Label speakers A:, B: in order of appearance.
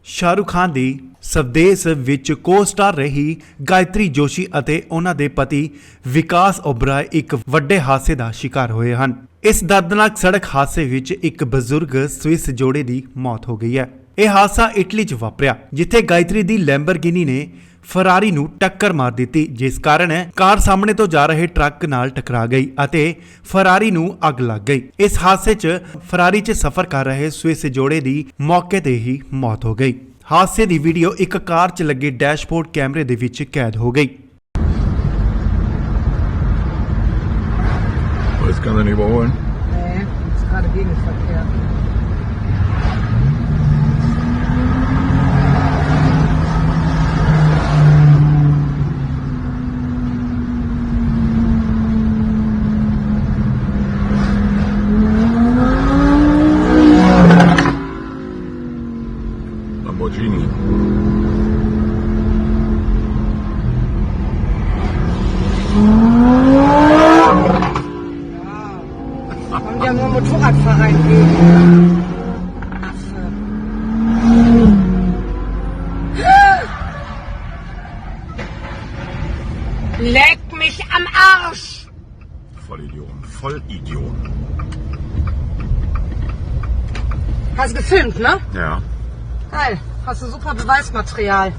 A: शाहरुख खान ਦੀ ਸਵਦੇਸ ਵਿੱਚ ਕੋ-ਸਟਾਰ ਰਹੀ ਗਾਇਤਰੀ ਜੋਸ਼ੀ ਅਤੇ ਉਹਨਾਂ ਦੇ ਪਤੀ ਵਿਕਾਸ ਓਬਰਾਏ ਇੱਕ ਵੱਡੇ ਹਾਦਸੇ ਦਾ ਸ਼ਿਕਾਰ ਹੋਏ ਹਨ। ਇਸ ਦਰਦਨਾਕ ਸੜਕ ਹਾਦਸੇ ਵਿੱਚ ਇੱਕ ਬਜ਼ੁਰਗ ਸਵਿਸ ਜੋੜੇ ਦੀ ਮੌਤ ਹੋ ਗਈ ਹੈ। ਇਹ ਹਾਦਸਾ ਇਟਲੀ 'ਚ ਵਾਪਰਿਆ ਜਿੱਥੇ ਗਾਇਤਰੀ ਦੀ ਲੈਂਬਰਗਿਨੀ ਨੇ ਫਰਾਰੀ ਨੂੰ ਟੱਕਰ ਮਾਰ ਦਿੱਤੀ, ਜਿਸ ਕਾਰਨ ਕਾਰ ਸਾਹਮਣੇ ਤੋਂ ਜਾ ਰਹੇ ਟਰੱਕ ਨਾਲ ਟਕਰਾ ਗਈ ਅਤੇ ਫਰਾਰੀ ਨੂੰ ਅੱਗ ਲੱਗ ਗਈ। ਇਸ ਹਾਦਸੇ 'ਚ ਫਰਾਰੀ 'ਚ ਸਫ਼ਰ ਕਰ ਰਹੇ ਸਵਿਸ ਜੋੜੇ ਦੀ ਮੌਕੇ ਤੇ ਹੀ ਮੌਤ ਹੋ ਗਈ। ਹਾਦਸੇ ਦੀ ਵੀਡੀਓ ਇੱਕ ਕਾਰ 'ਚ ਲੱਗੇ ਡੈਸ਼ਬੋਰਡ ਕੈਮਰੇ ਦੇ ਵਿੱਚ ਕੈਦ ਹੋ ਗਈ।
B: Was kann er nicht überholen?
C: Nee, ist gerade Gegenverkehr.
B: Lamborghini.
C: Kommt ja nur Motorradfahrer entgegen. Leck mich am Arsch!
B: Vollidiot. Vollidiot.
C: Hast gefilmt, ne?
B: Ja.
C: Geil. Hast du super Beweismaterial.